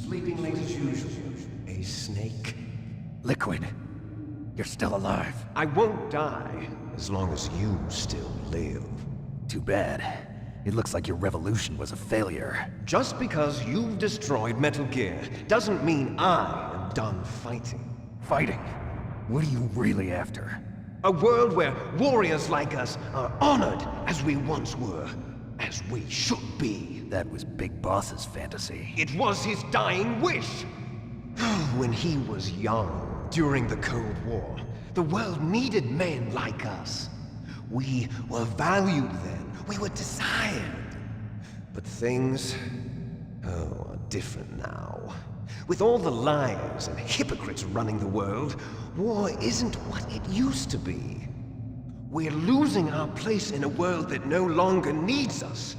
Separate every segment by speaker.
Speaker 1: Sleeping late as usual. A snake.
Speaker 2: Liquid, you're still alive.
Speaker 1: I won't die as long as you still live.
Speaker 2: Too bad. It looks like your revolution was a failure.
Speaker 1: Just because you've destroyed Metal Gear doesn't mean I am done fighting.
Speaker 2: Fighting? What are you really after?
Speaker 1: A world where warriors like us are honored as we once were, as we should be.
Speaker 2: That was Big Boss's fantasy.
Speaker 1: It was his dying wish. When he was young, during the Cold War, the world needed men like us. We were valued then. We were desired. But things, are different now. With all the liars and hypocrites running the world, war isn't what it used to be. We're losing our place in a world that no longer needs us.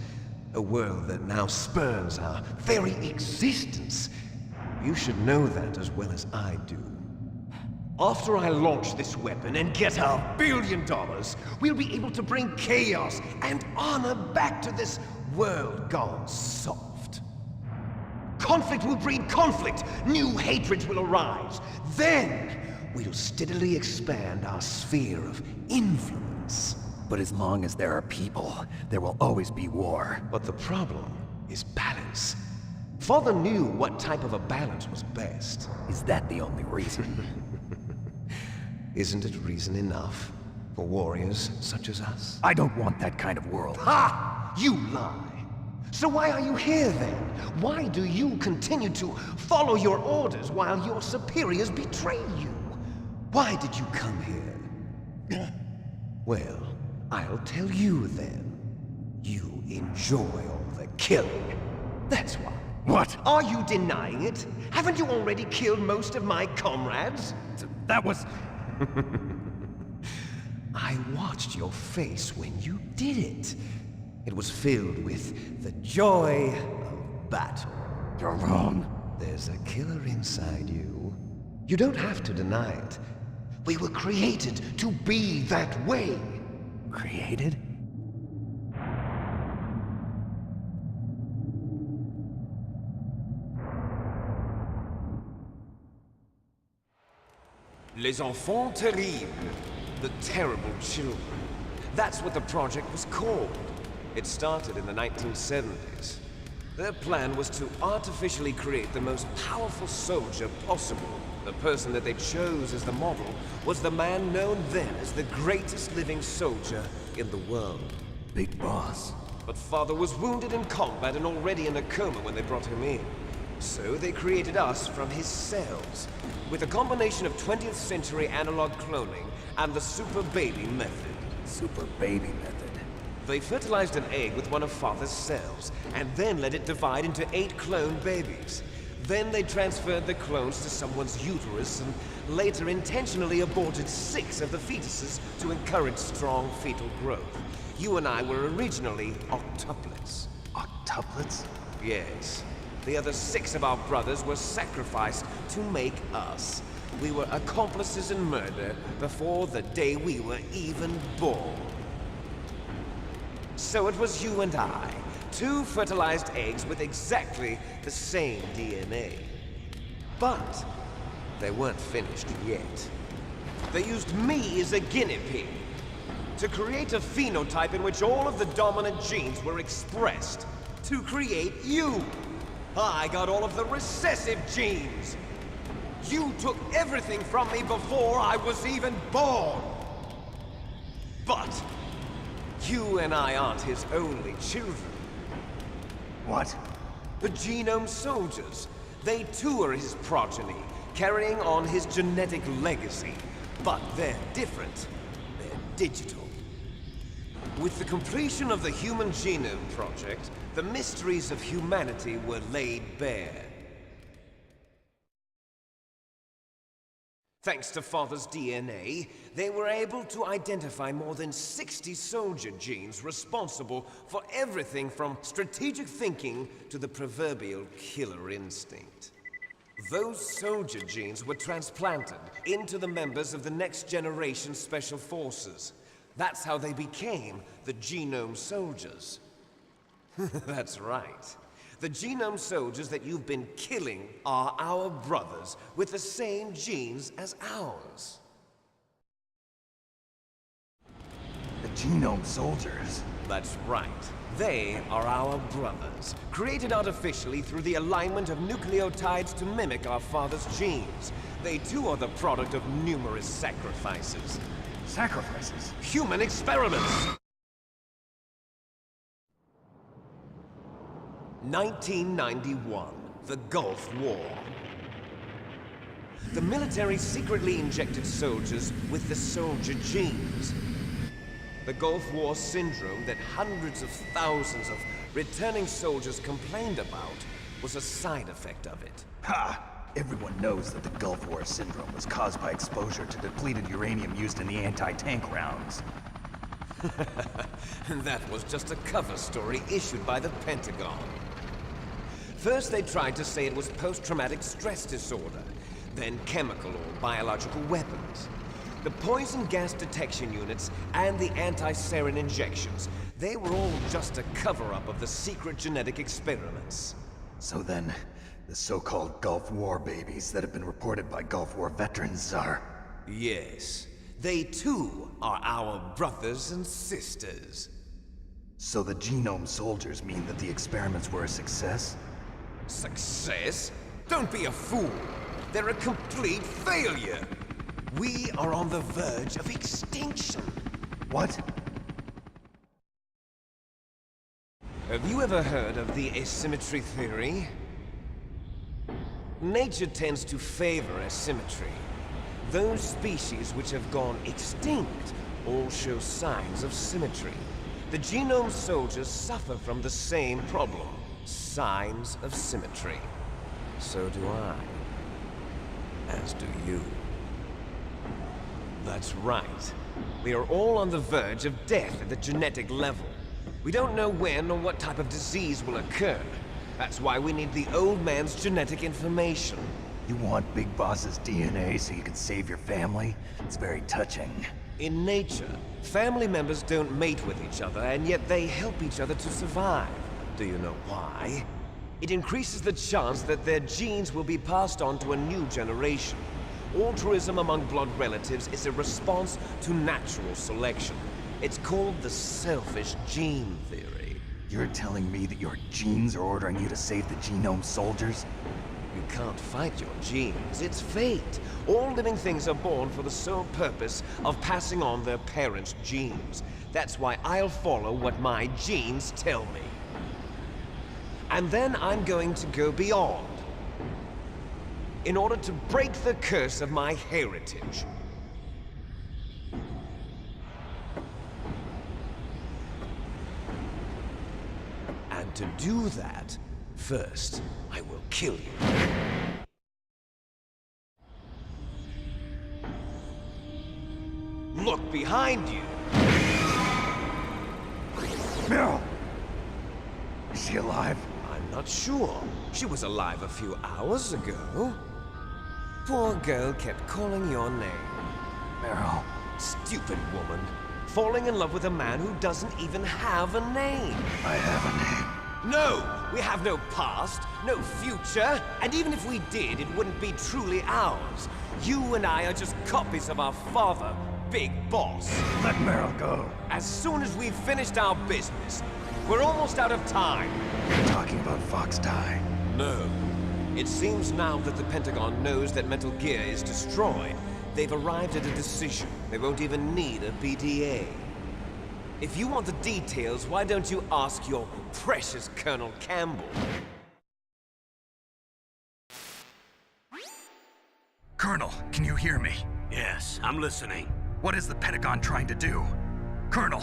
Speaker 1: A world that now spurns our very existence. You should know that as well as I do. After I launch this weapon and get our $1 billion, we'll be able to bring chaos and honor back to this world gone soft. Conflict will breed conflict. New hatreds will arise. Then, we'll steadily expand our sphere of influence.
Speaker 2: But as long as there are people, there will always be war.
Speaker 1: But the problem is balance. Father knew what type of a balance was best.
Speaker 2: Is that the only reason?
Speaker 1: Isn't it reason enough for warriors such as us?
Speaker 2: I don't want that kind of world.
Speaker 1: Ha! You lie! So why are you here then? Why do you continue to follow your orders while your superiors betray you? Why did you come here? Well, I'll tell you then. You enjoy all the killing. That's why.
Speaker 2: What?
Speaker 1: Are you denying it? Haven't you already killed most of my comrades?
Speaker 2: That was...
Speaker 1: I watched your face when you did it. It was filled with the joy of battle.
Speaker 2: You're wrong.
Speaker 1: There's a killer inside you. You don't have to deny it. We were created to be that way.
Speaker 2: Created?
Speaker 1: Les enfants terribles. The terrible children. That's what the project was called. It started in the 1970s. Their plan was to artificially create the most powerful soldier possible. The person that they chose as the model was the man known then as the greatest living soldier in the world.
Speaker 2: Big Boss.
Speaker 1: But Father was wounded in combat and already in a coma when they brought him in. So they created us from his cells, with a combination of 20th century analog cloning and the super baby method.
Speaker 2: Super baby method.
Speaker 1: They fertilized an egg with one of Father's cells, and then let it divide into 8 clone babies. Then they transferred the clones to someone's uterus, and later intentionally aborted 6 of the fetuses to encourage strong fetal growth. You and I were originally octuplets.
Speaker 2: Octuplets?
Speaker 1: Yes. The other 6 of our brothers were sacrificed to make us. We were accomplices in murder before the day we were even born. So it was you and I, 2 fertilized eggs with exactly the same DNA. But they weren't finished yet. They used me as a guinea pig to create a phenotype in which all of the dominant genes were expressed. To create you. I got all of the recessive genes. You took everything from me before I was even born. But you and I aren't his only children.
Speaker 2: What?
Speaker 1: The Genome Soldiers. They too are his progeny, carrying on his genetic legacy. But they're different. They're digital. With the completion of the Human Genome Project, the mysteries of humanity were laid bare. Thanks to Father's DNA, they were able to identify more than 60 soldier genes responsible for everything from strategic thinking to the proverbial killer instinct. Those soldier genes were transplanted into the members of the next generation Special Forces. That's how they became the Genome Soldiers. That's right. The genome soldiers that you've been killing are our brothers with the same genes as ours.
Speaker 2: The genome soldiers?
Speaker 1: That's right. They are our brothers, created artificially through the alignment of nucleotides to mimic our father's genes. They too are the product of numerous sacrifices.
Speaker 2: Sacrifices?
Speaker 1: Human experiments! 1991, the Gulf War. The military secretly injected soldiers with the soldier genes. The Gulf War syndrome that hundreds of thousands of returning soldiers complained about was a side effect of it.
Speaker 2: Ha! Everyone knows that the Gulf War syndrome was caused by exposure to depleted uranium used in the anti-tank rounds.
Speaker 1: That was just a cover story issued by the Pentagon. First they tried to say it was post-traumatic stress disorder, then chemical or biological weapons. The poison gas detection units and the anti-sarin injections, they were all just a cover-up of the secret genetic experiments.
Speaker 2: So then, the so-called Gulf War babies that have been reported by Gulf War veterans are...
Speaker 1: Yes, they too are our brothers and sisters.
Speaker 2: So the genome soldiers mean that the experiments were a success?
Speaker 1: Success? Don't be a fool! They're a complete failure! We are on the verge of extinction.
Speaker 2: What?
Speaker 1: Have you ever heard of the asymmetry theory? Nature tends to favor asymmetry. Those species which have gone extinct all show signs of symmetry. The genome soldiers suffer from the same problem. Signs of symmetry. So do I. As do you. That's right. We are all on the verge of death at the genetic level. We don't know when or what type of disease will occur. That's why we need the old man's genetic information.
Speaker 2: You want Big Boss's DNA so you can save your family? It's very touching.
Speaker 1: In nature, family members don't mate with each other, and yet they help each other to survive. Do you know why? It increases the chance that their genes will be passed on to a new generation. Altruism among blood relatives is a response to natural selection. It's called the selfish gene theory.
Speaker 2: You're telling me that your genes are ordering you to save the genome soldiers?
Speaker 1: You can't fight your genes. It's fate. All living things are born for the sole purpose of passing on their parents' genes. That's why I'll follow what my genes tell me. And then I'm going to go beyond, in order to break the curse of my heritage. And to do that, first, I will kill you. Look behind you!
Speaker 2: Meryl! Is she alive?
Speaker 1: I'm not sure. She was alive a few hours ago. Poor girl kept calling your name.
Speaker 2: Meryl.
Speaker 1: Stupid woman. Falling in love with a man who doesn't even have a name.
Speaker 2: I have a name.
Speaker 1: No! We have no past, no future, and even if we did, it wouldn't be truly ours. You and I are just copies of our father, Big Boss.
Speaker 2: Let Meryl go.
Speaker 1: As soon as we've finished our business, we're almost out of time.
Speaker 2: You're talking about Fox Die.
Speaker 1: No. It seems now that the Pentagon knows that Metal Gear is destroyed. They've arrived at a decision. They won't even need a BDA. If you want the details, why don't you ask your precious Colonel Campbell?
Speaker 3: Colonel, can you hear me?
Speaker 4: Yes, I'm listening.
Speaker 3: What is the Pentagon trying to do? Colonel,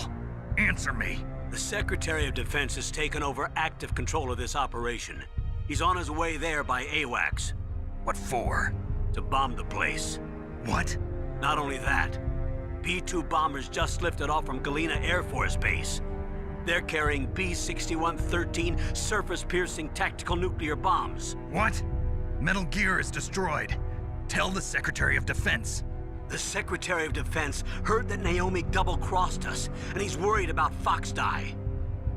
Speaker 3: answer me.
Speaker 4: The Secretary of Defense has taken over active control of this operation. He's on his way there by AWACS.
Speaker 3: What for?
Speaker 4: To bomb the place.
Speaker 3: What?
Speaker 4: Not only that, B-2 bombers just lifted off from Galena Air Force Base. They're carrying B-6113 surface-piercing tactical nuclear bombs.
Speaker 3: What? Metal Gear is destroyed. Tell the Secretary of Defense.
Speaker 4: The Secretary of Defense heard that Naomi double-crossed us, and he's worried about Fox Die.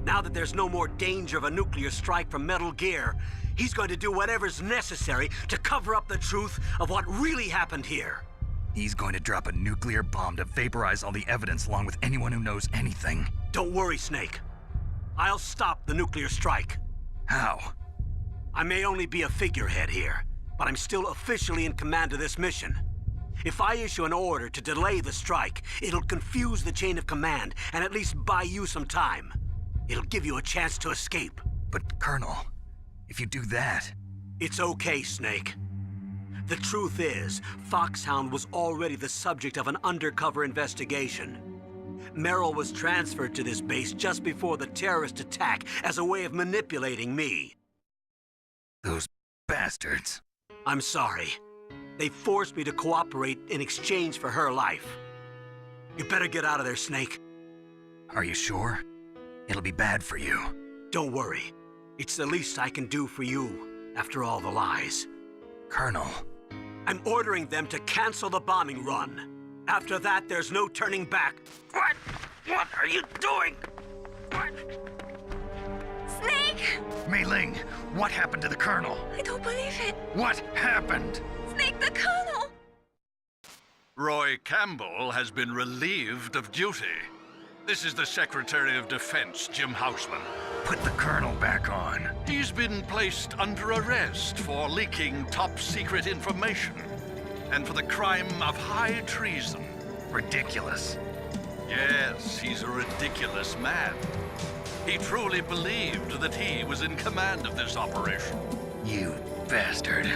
Speaker 4: Now that there's no more danger of a nuclear strike from Metal Gear, he's going to do whatever's necessary to cover up the truth of what really happened here.
Speaker 2: He's going to drop a nuclear bomb to vaporize all the evidence along with anyone who knows anything.
Speaker 4: Don't worry, Snake. I'll stop the nuclear strike.
Speaker 2: How?
Speaker 4: I may only be a figurehead here, but I'm still officially in command of this mission. If I issue an order to delay the strike, it'll confuse the chain of command and at least buy you some time. It'll give you a chance to escape.
Speaker 2: But, Colonel, if you do that...
Speaker 4: It's okay, Snake. The truth is, Fox Hound was already the subject of an undercover investigation. Merrill was transferred to this base just before the terrorist attack as a way of manipulating me.
Speaker 2: Those bastards.
Speaker 4: I'm sorry. They forced me to cooperate in exchange for her life. You better get out of there, Snake.
Speaker 2: Are you sure? It'll be bad for you.
Speaker 4: Don't worry. It's the least I can do for you, after all the lies.
Speaker 2: Colonel.
Speaker 4: I'm ordering them to cancel the bombing run. After that, there's no turning back. What? What are you doing? What?
Speaker 5: Snake!
Speaker 3: Mei Ling, what happened to the Colonel?
Speaker 5: I don't believe it.
Speaker 3: What happened?
Speaker 5: Snake, the Colonel!
Speaker 3: Roy Campbell has been relieved of duty. This is the Secretary of Defense, Jim Houseman.
Speaker 2: Put the Colonel back on.
Speaker 3: He's been placed under arrest for leaking top-secret information and for the crime of high treason.
Speaker 2: Ridiculous.
Speaker 3: Yes, he's a ridiculous man. He truly believed that he was in command of this operation.
Speaker 2: You bastard.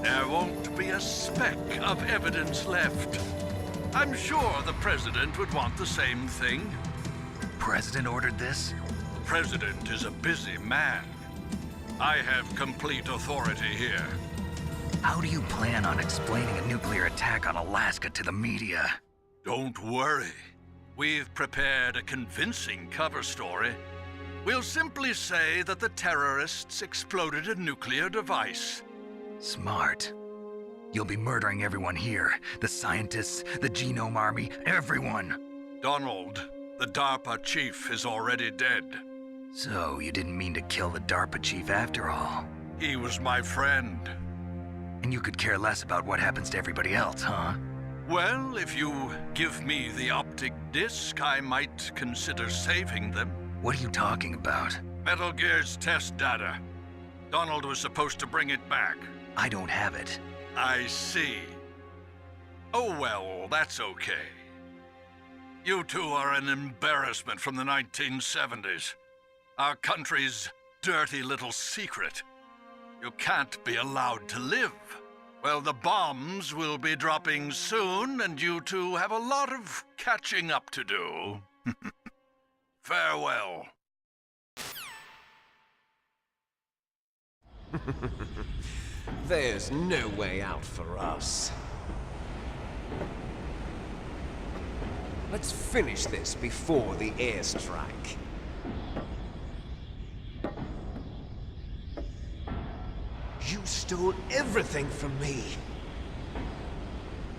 Speaker 3: There won't be a speck of evidence left. I'm sure the President would want the same thing.
Speaker 2: President ordered this?
Speaker 3: The President is a busy man. I have complete authority here.
Speaker 2: How do you plan on explaining a nuclear attack on Alaska to the media?
Speaker 3: Don't worry. We've prepared a convincing cover story. We'll simply say that the terrorists exploded a nuclear device.
Speaker 2: Smart. You'll be murdering everyone here. The scientists, the Genome Army, everyone.
Speaker 3: Donald, the DARPA chief, is already dead.
Speaker 2: So, you didn't mean to kill the DARPA chief after all.
Speaker 3: He was my friend.
Speaker 2: And you could care less about what happens to everybody else, huh?
Speaker 3: Well, if you give me the optic disc, I might consider saving them.
Speaker 2: What are you talking about?
Speaker 3: Metal Gear's test data. Donald was supposed to bring it back.
Speaker 2: I don't have it.
Speaker 3: I see. Oh well, that's okay. You two are an embarrassment from the 1970s. Our country's dirty little secret. You can't be allowed to live. Well, the bombs will be dropping soon, and you two have a lot of catching up to do. Farewell.
Speaker 1: There's no way out for us. Let's finish this before the airstrike. You stole everything from me.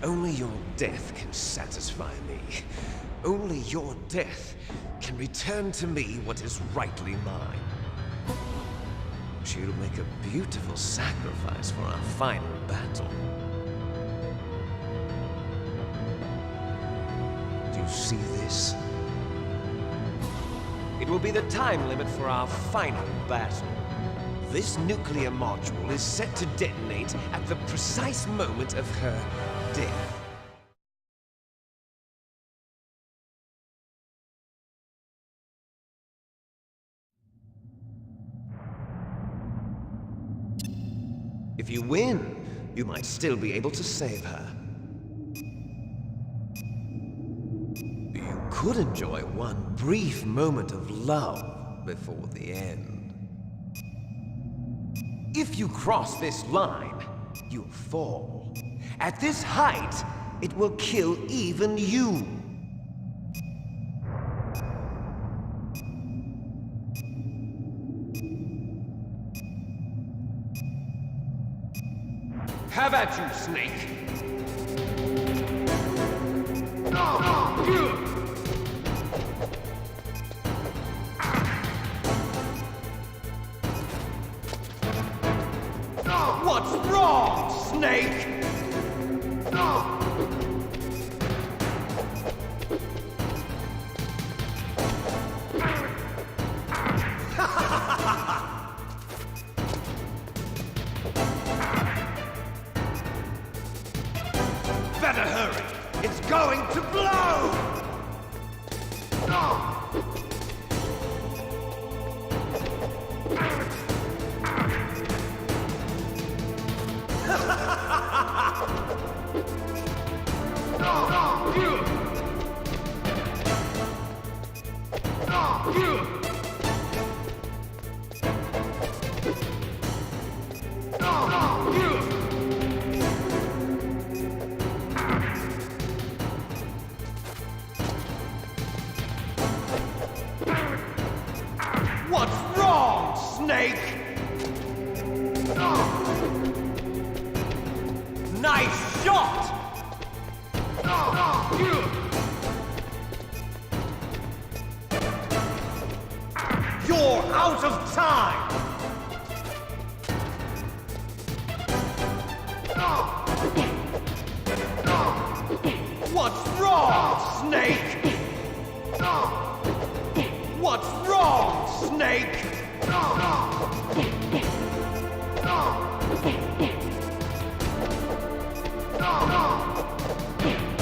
Speaker 1: Only your death can satisfy me. Only your death can return to me what is rightly mine. She'll make a beautiful sacrifice for our final battle. Do you see this? It will be the time limit for our final battle. This nuclear module is set to detonate at the precise moment of her death. If you win, you might still be able to save her. You could enjoy one brief moment of love before the end. If you cross this line, you'll fall. At this height, it will kill even you. Have at you, Snake! Snake! Better hurry! It's going to blow! What's wrong, Snake? Nice shot! You're out of time! What's wrong, Snake? What's wrong, Snake?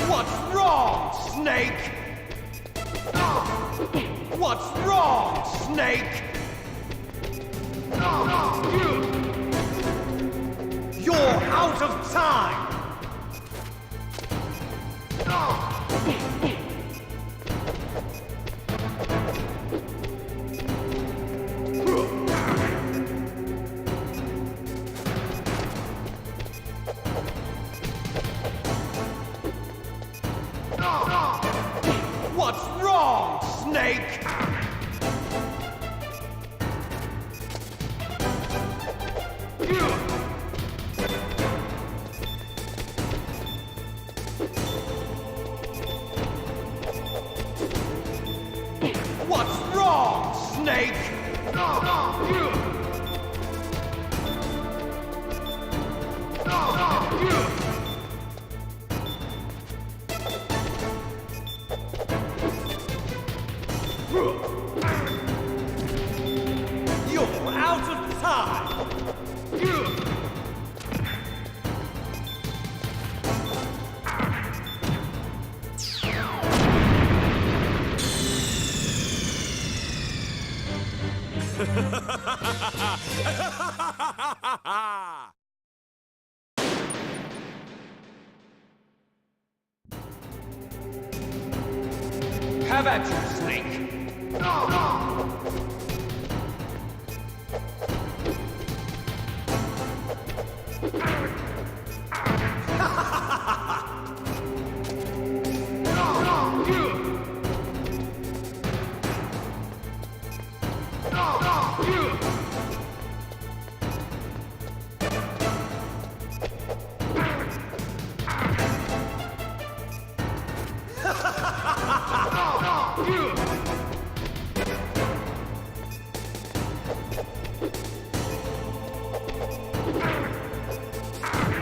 Speaker 1: What's wrong, Snake? What's wrong, Snake? You're out of time! What's wrong, Snake? What's wrong, Snake? You're out of time! Have at you, Snake!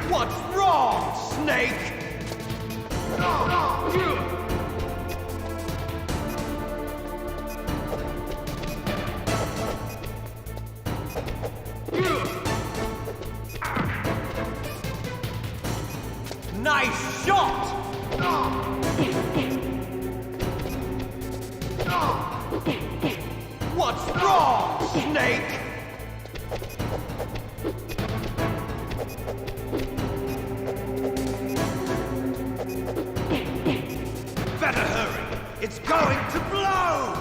Speaker 1: What's wrong, Snake? Nice shot! What's wrong, Snake? Better hurry! It's going to blow!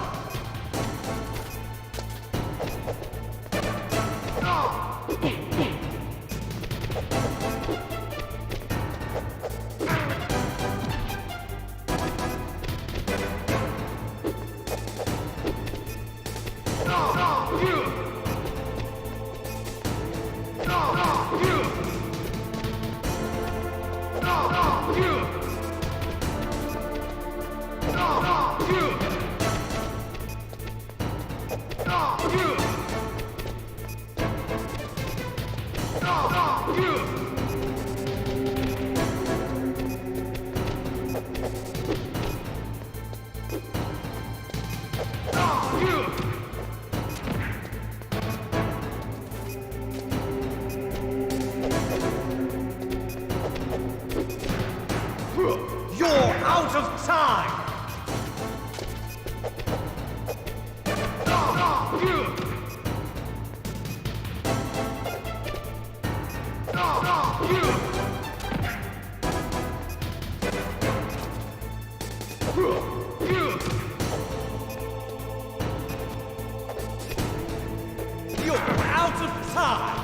Speaker 6: time!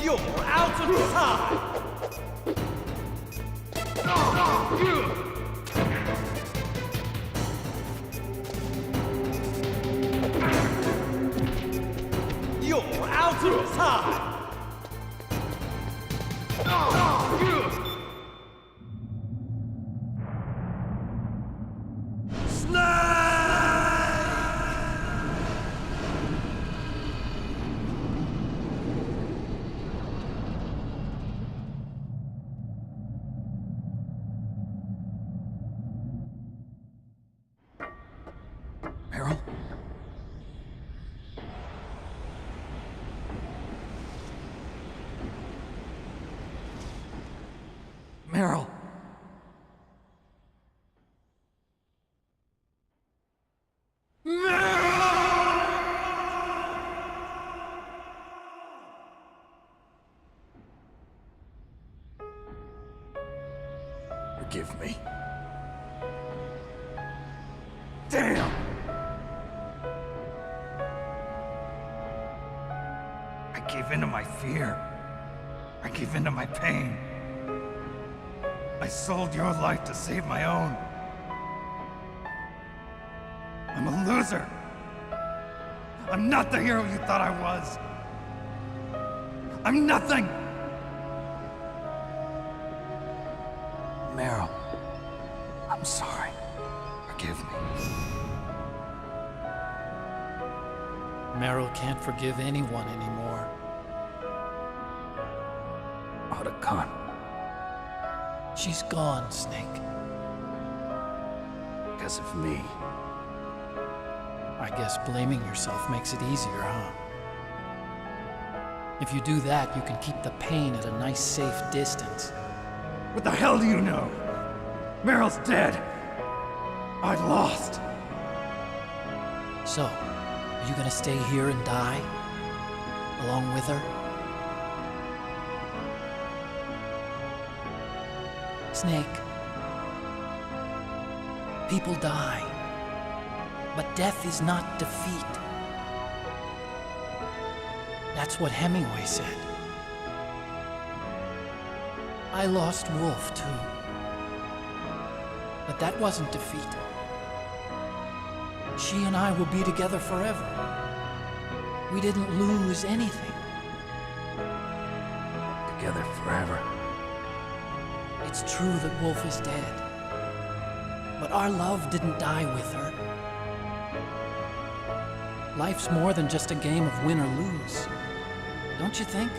Speaker 6: You're out of time! You're out of time!
Speaker 2: Meryl? Meryl! Forgive me. Damn! I gave in to my fear. I gave in to my pain. I sold your life to save my own. I'm a loser. I'm not the hero you thought I was. I'm nothing. Meryl, I'm sorry. Forgive me.
Speaker 7: Meryl can't forgive anyone anymore.
Speaker 2: Otacon.
Speaker 7: She's gone, Snake.
Speaker 2: Because of me.
Speaker 7: I guess blaming yourself makes it easier, huh? If you do that, you can keep the pain at a nice, safe distance.
Speaker 2: What the hell do you know? Meryl's dead. I lost.
Speaker 7: So, are you gonna stay here and die? Along with her? Snake. People die. But death is not defeat. That's what Hemingway said. I lost Wolf, too. But that wasn't defeat. She and I will be together forever. We didn't lose anything.
Speaker 2: Together forever.
Speaker 7: It's true that Wolf is dead. But our love didn't die with her. Life's more than just a game of win or lose. Don't you think?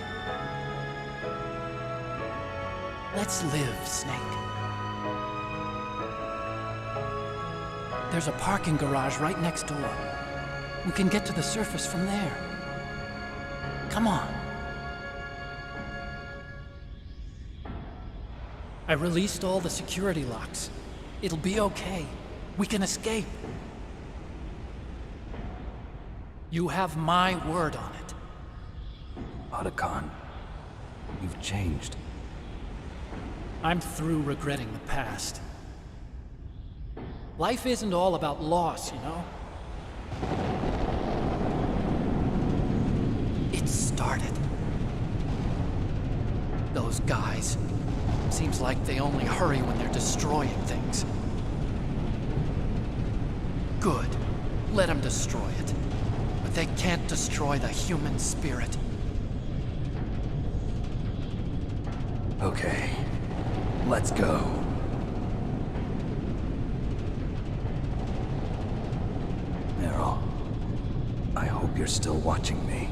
Speaker 7: Let's live, Snake. There's a parking garage right next door. We can get to the surface from there. Come on. I released all the security locks. It'll be okay. We can escape. You have my word on it.
Speaker 2: Otacon, you've changed.
Speaker 7: I'm through regretting the past. Life isn't all about loss, you know? It started. Those guys. Seems like they only hurry when they're destroying things. Good. Let them destroy it. But they can't destroy the human spirit.
Speaker 2: Okay, let's go. Meryl, I hope you're still watching me.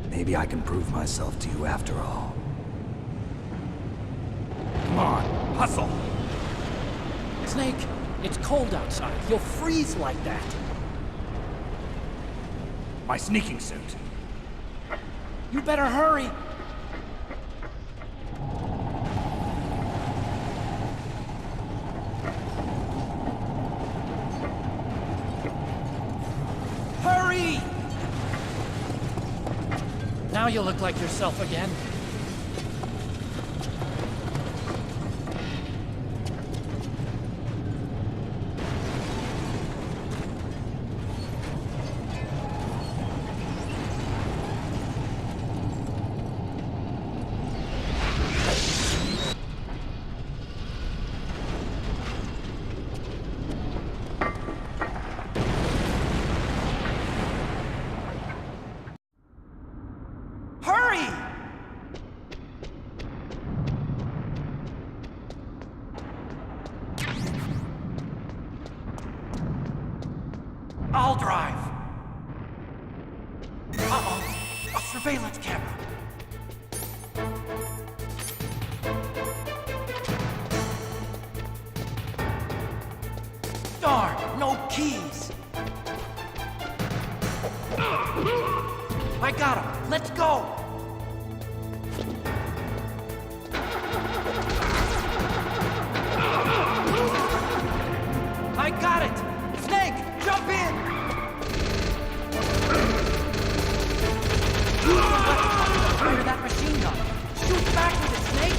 Speaker 2: Maybe I can prove myself to you after all. Come on, hustle!
Speaker 7: Snake, it's cold outside. You'll freeze like that.
Speaker 2: My sneaking suit.
Speaker 7: You better hurry. Hurry! Now you look like yourself again. I'll drive. Uh-oh, a surveillance camera. Darn, no keys. I got him. Let's go. I got it. Snake, jump in. Fire that machine gun. Shoot back with it, Snake.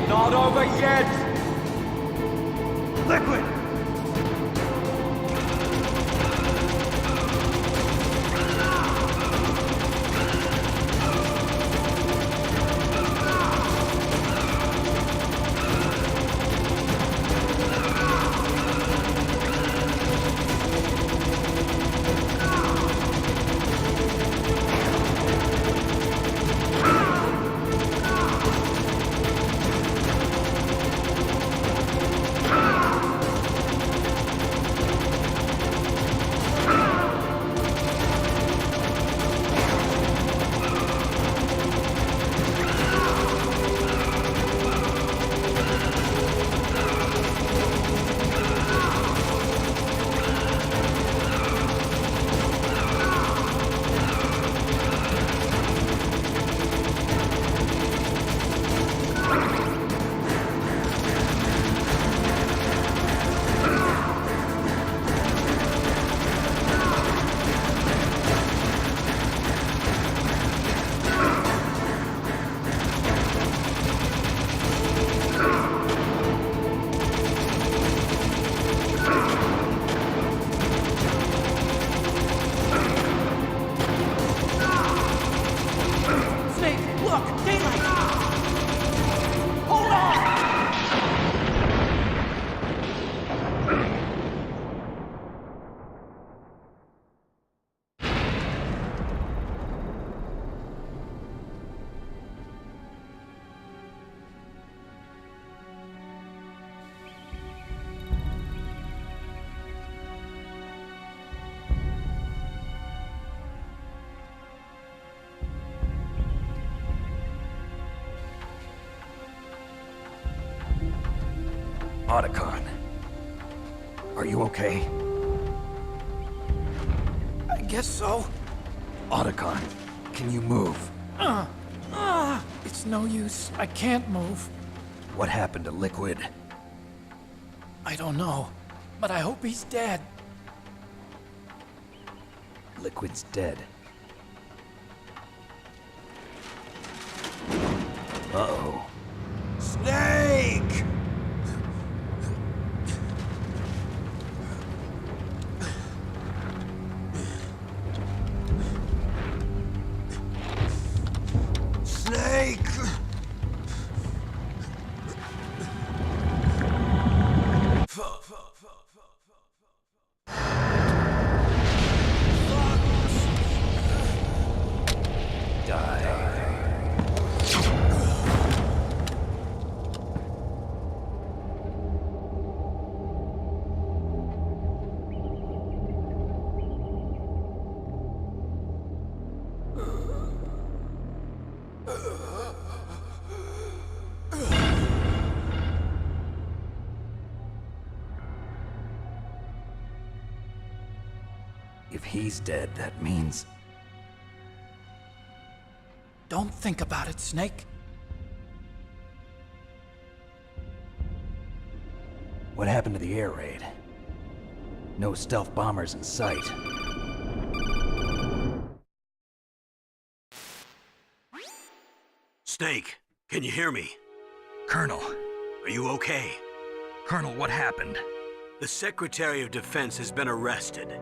Speaker 6: Not over yet! Liquid!
Speaker 2: Otacon, are you okay?
Speaker 7: I guess so.
Speaker 2: Otacon, can you move?
Speaker 7: It's no use. I can't move.
Speaker 2: What happened to Liquid?
Speaker 7: I don't know, but I hope he's dead.
Speaker 2: Liquid's dead.
Speaker 4: Uh-oh.
Speaker 1: Snake! Snake!
Speaker 2: If he's dead, that means...
Speaker 7: Don't think about it, Snake.
Speaker 2: What happened to the air raid? No stealth bombers in sight.
Speaker 4: Snake, can you hear me?
Speaker 3: Colonel.
Speaker 4: Are you okay?
Speaker 3: Colonel, what happened?
Speaker 4: The Secretary of Defense has been arrested.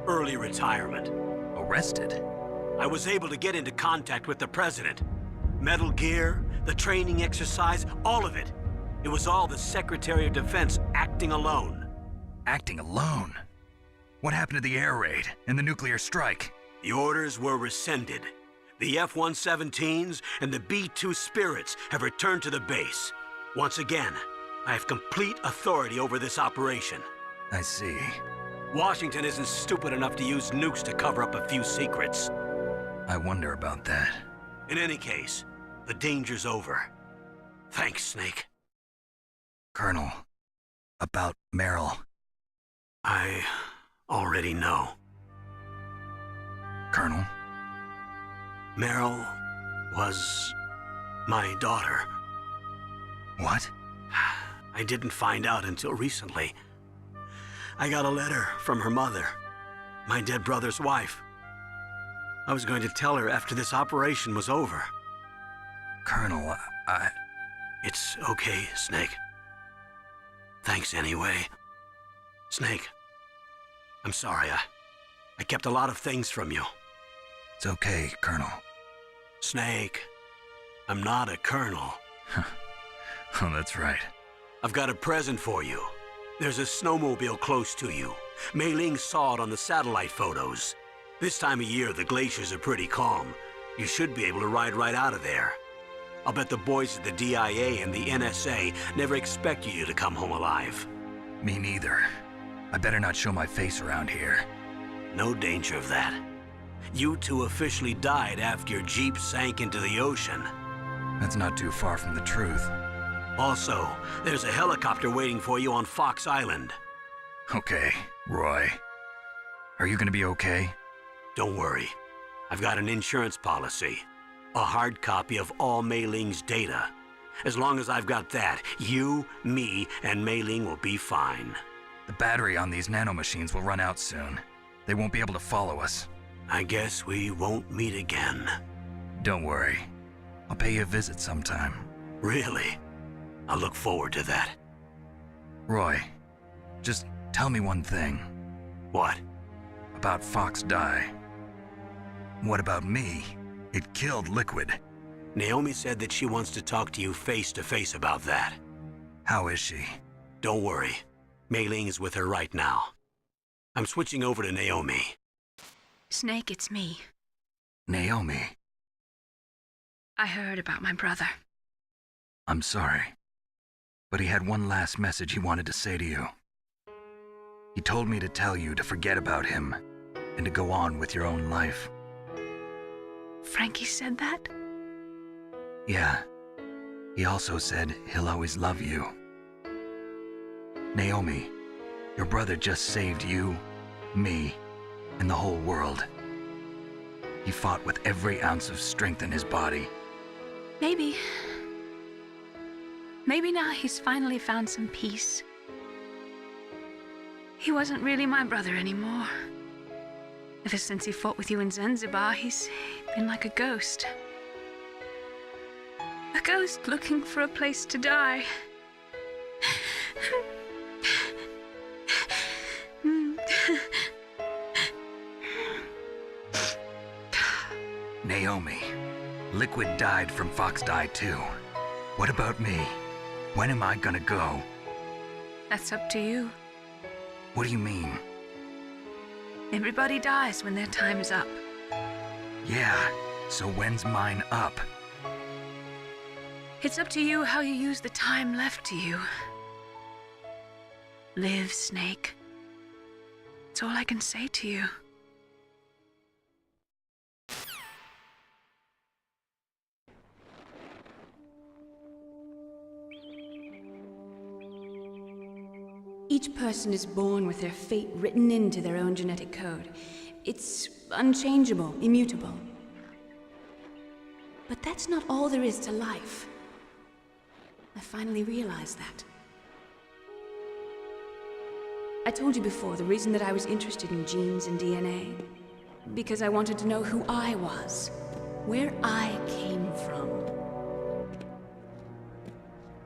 Speaker 4: Early retirement.
Speaker 3: Arrested?
Speaker 4: I was able to get into contact with the President. Metal Gear, the training exercise, all of it. It was all the Secretary of Defense acting alone.
Speaker 3: Acting alone? What happened to the air raid and the nuclear strike?
Speaker 4: The orders were rescinded. The F-117s and the B-2 Spirits have returned to the base. Once again, I have complete authority over this operation.
Speaker 3: I see.
Speaker 4: Washington isn't stupid enough to use nukes to cover up a few secrets.
Speaker 3: I wonder about that.
Speaker 4: In any case, the danger's over. Thanks, Snake.
Speaker 3: Colonel, about Meryl.
Speaker 4: I already know.
Speaker 3: Colonel?
Speaker 4: Meryl was my daughter.
Speaker 3: What?
Speaker 4: I didn't find out until recently. I got a letter from her mother, my dead brother's wife. I was going to tell her after this operation was over.
Speaker 3: Colonel,
Speaker 4: It's okay, Snake. Thanks anyway. Snake, I'm sorry. I kept a lot of things from you.
Speaker 3: It's okay, Colonel.
Speaker 4: Snake, I'm not a colonel.
Speaker 3: Oh, that's right.
Speaker 4: I've got a present for you. There's a snowmobile close to you. Mei Ling saw it on the satellite photos. This time of year, the glaciers are pretty calm. You should be able to ride right out of there. I'll bet the boys at the DIA and the NSA never expect you to come home alive.
Speaker 3: Me neither. I better not show my face around here.
Speaker 4: No danger of that. You two officially died after your Jeep sank into the ocean.
Speaker 3: That's not too far from the truth.
Speaker 4: Also, there's a helicopter waiting for you on Fox Island.
Speaker 3: Okay, Roy. Are you gonna be okay?
Speaker 4: Don't worry. I've got an insurance policy. A hard copy of all Mei Ling's data. As long as I've got that, you, me, and Mei Ling will be fine.
Speaker 3: The battery on these nanomachines will run out soon. They won't be able to follow us.
Speaker 4: I guess we won't meet again.
Speaker 3: Don't worry. I'll pay you a visit sometime.
Speaker 4: Really? I look forward to that.
Speaker 3: Roy, just tell me one thing.
Speaker 4: What?
Speaker 3: About Fox Die. What about me? It killed Liquid.
Speaker 4: Naomi said that she wants to talk to you face to face about that.
Speaker 3: How is she?
Speaker 4: Don't worry. Mei Ling is with her right now. I'm switching over to Naomi.
Speaker 5: Snake, it's me.
Speaker 3: Naomi.
Speaker 5: I heard about my brother.
Speaker 3: I'm sorry. But he had one last message he wanted to say to you. He told me to tell you to forget about him and to go on with your own life.
Speaker 5: Frankie said that?
Speaker 3: Yeah. He also said he'll always love you. Naomi, your brother just saved you, me, and the whole world. He fought with every ounce of strength in his body.
Speaker 5: Maybe. Maybe now he's finally found some peace. He wasn't really my brother anymore. Ever since he fought with you in Zanzibar, he's been like a ghost. A ghost looking for a place to die.
Speaker 2: Naomi, Liquid died from Fox died too. What about me? When am I gonna go?
Speaker 5: That's up to you.
Speaker 2: What do you mean?
Speaker 5: Everybody dies when their time is up.
Speaker 2: Yeah, so when's mine up?
Speaker 5: It's up to you how you use the time left to you. Live, Snake. That's all I can say to you.
Speaker 8: Each person is born with their fate written into their own genetic code. It's unchangeable, immutable. But that's not all there is to life. I finally realized that. I told you before the reason that I was interested in genes and DNA. Because I wanted to know who I was, where I came from.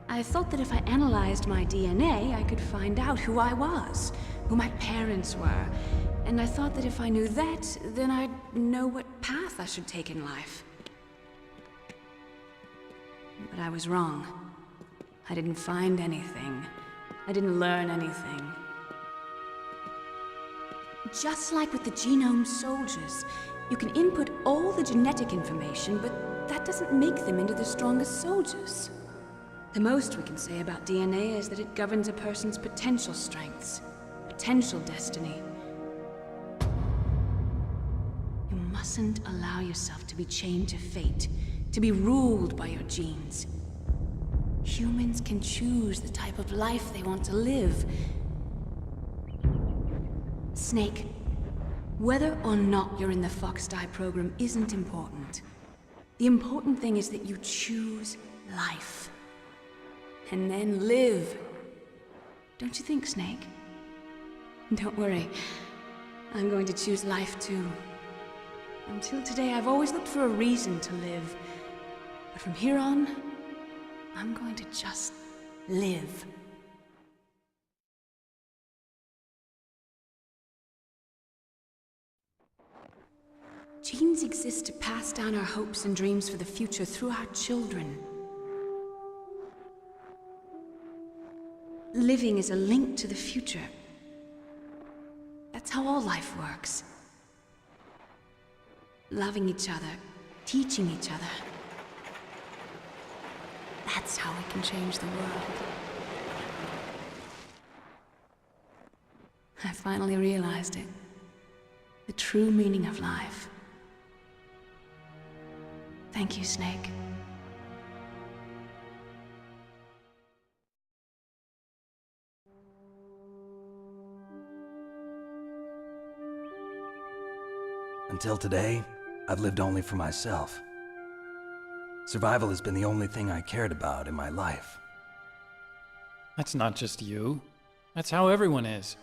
Speaker 8: I thought that if I analyzed my DNA, I could find out who I was, who my parents were. And I thought that if I knew that, then I'd know what path I should take in life. But I was wrong. I didn't find anything. I didn't learn anything. Just like with the genome soldiers, you can input all the genetic information, but that doesn't make them into the strongest soldiers. The most we can say about DNA is that it governs a person's potential strengths, potential destiny. You mustn't allow yourself to be chained to fate, to be ruled by your genes. Humans can choose the type of life they want to live. Snake, whether or not you're in the Fox Die program isn't important. The important thing is that you choose life. And then live. Don't you think, Snake? Don't worry. I'm going to choose life too. Until today, I've always looked for a reason to live. But from here on, I'm going to just live. Genes exist to pass down our hopes and dreams for the future through our children. Living is a link to the future. That's how all life works. Loving each other, teaching each other. That's how we can change the world. I finally realized it. The true meaning of life. Thank you, Snake.
Speaker 2: Until today, I've lived only for myself. Survival has been the only thing I cared about in my life.
Speaker 7: That's not just you. That's how everyone is.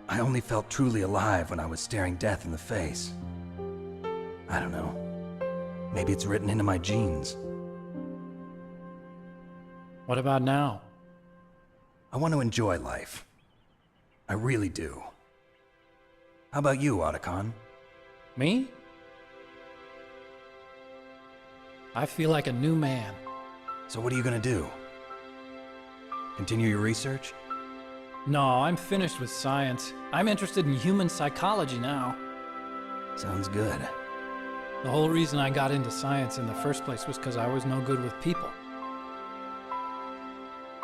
Speaker 2: I only felt truly alive when I was staring death in the face. I don't know. Maybe it's written into my genes.
Speaker 7: What about now?
Speaker 2: I want to enjoy life. I really do. How about you, Otacon?
Speaker 7: Me? I feel like a new man.
Speaker 2: So what are you gonna do? Continue your research?
Speaker 7: No, I'm finished with science. I'm interested in human psychology now.
Speaker 2: Sounds good.
Speaker 7: The whole reason I got into science in the first place was because I was no good with people.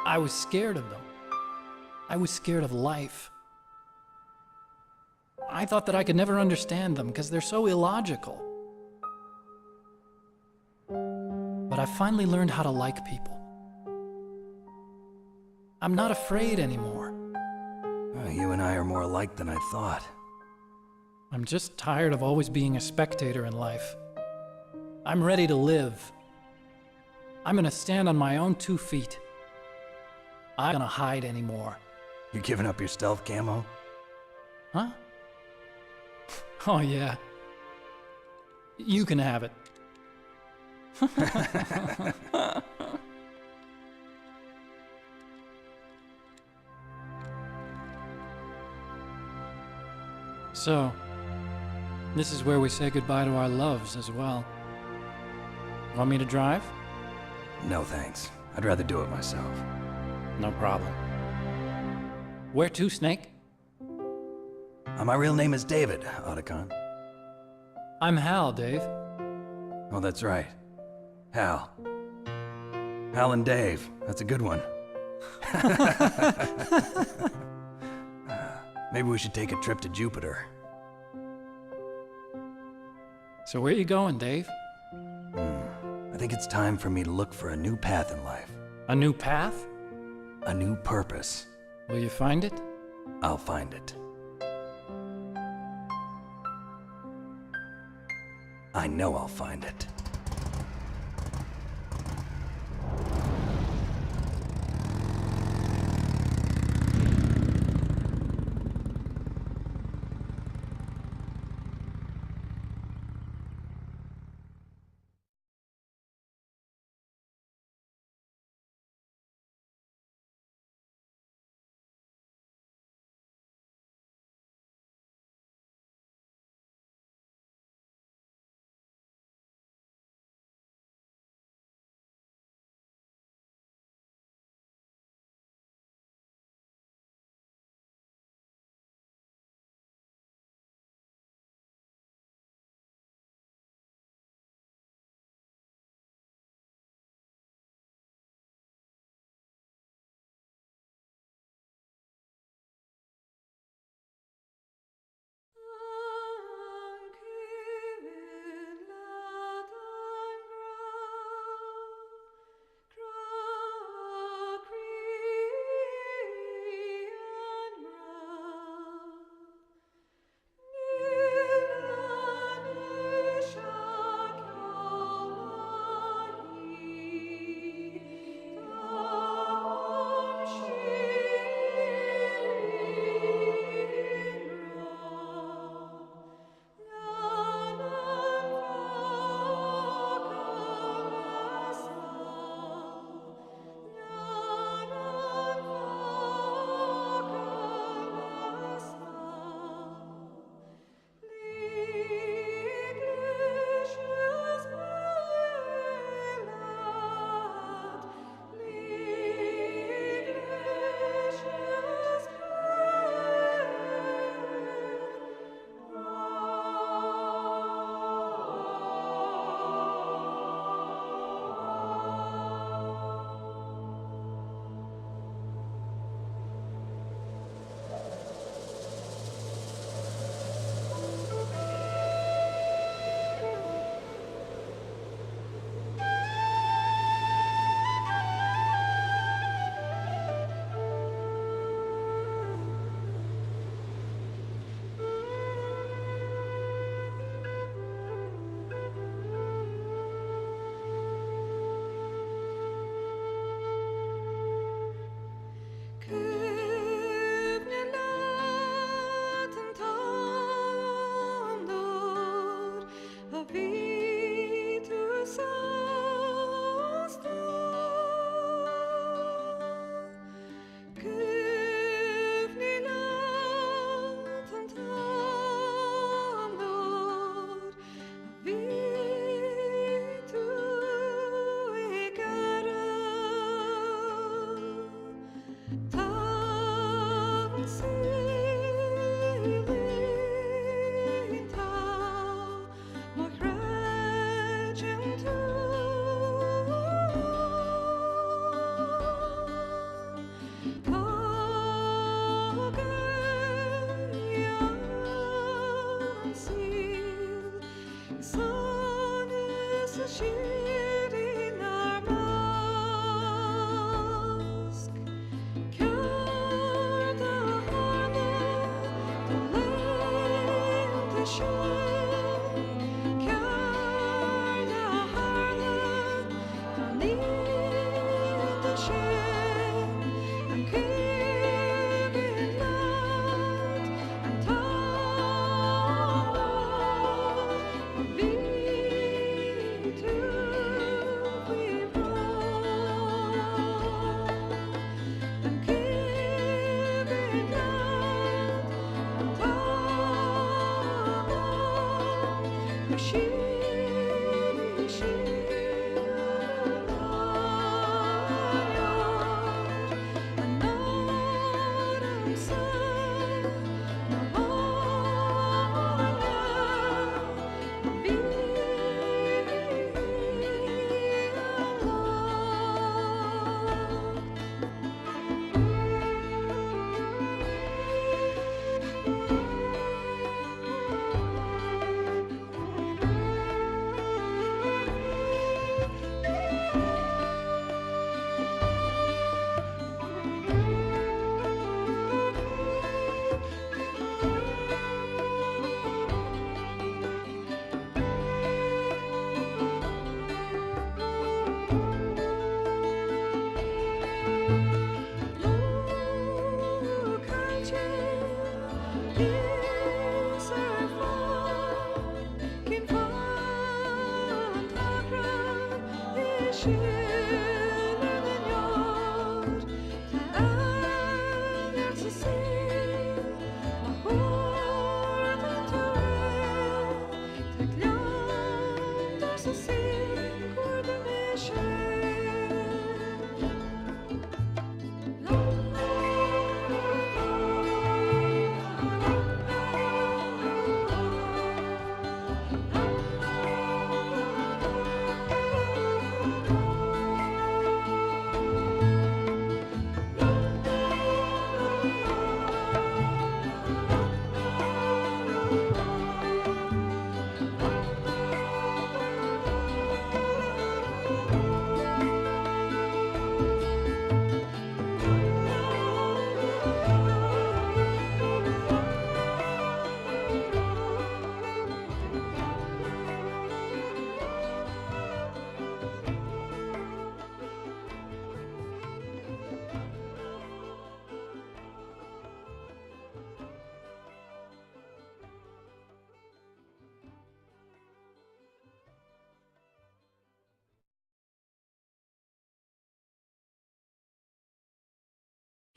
Speaker 7: I was scared of them. I was scared of life. I thought that I could never understand them because they're so illogical. But I finally learned how to like people. I'm not afraid anymore.
Speaker 2: You and I are more alike than I thought.
Speaker 7: I'm just tired of always being a spectator in life. I'm ready to live. I'm gonna stand on my own 2 feet. I'm not gonna hide anymore.
Speaker 2: You giving up your stealth camo?
Speaker 7: Huh? Oh yeah. You can have it. So, this is where we say goodbye to our loves as well. Want me to drive?
Speaker 9: No thanks. I'd rather do it myself.
Speaker 7: No problem. Where to, Snake?
Speaker 9: My real name is David, Otacon.
Speaker 7: I'm Hal, Dave.
Speaker 9: Oh, that's right. Hal. Hal and Dave. That's a good one. Maybe we should take a trip to Jupiter.
Speaker 7: So where you going, Dave?
Speaker 9: I think it's time for me to look for a new path in life.
Speaker 7: A new path?
Speaker 9: A new purpose.
Speaker 7: Will you find it?
Speaker 9: I'll find it. I know I'll find it.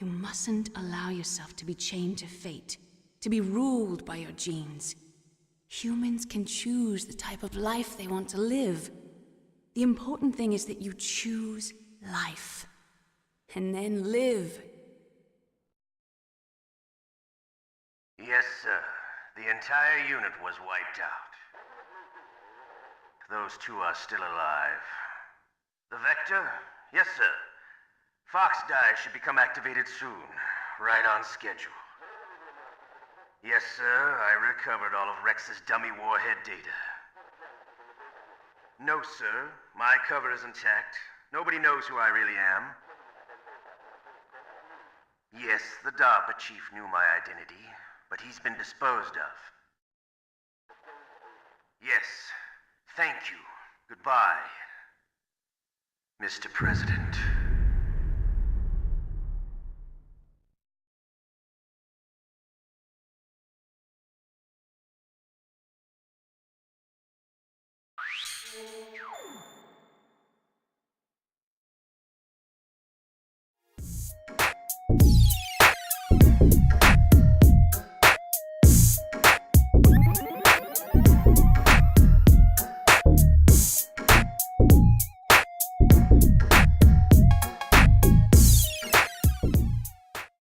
Speaker 8: You mustn't allow yourself to be chained to fate, to be ruled by your genes. Humans can choose the type of life they want to live. The important thing is that you choose life. And then live.
Speaker 1: Yes, sir. The entire unit was wiped out. Those two are still alive. The Vector? Yes, sir. Fox Dive should become activated soon. Right on schedule. Yes, sir. I recovered all of Rex's dummy warhead data. No, sir. My cover is intact. Nobody knows who I really am. Yes, the DARPA chief knew my identity, but he's been disposed of. Yes. Thank you. Goodbye, Mr. President.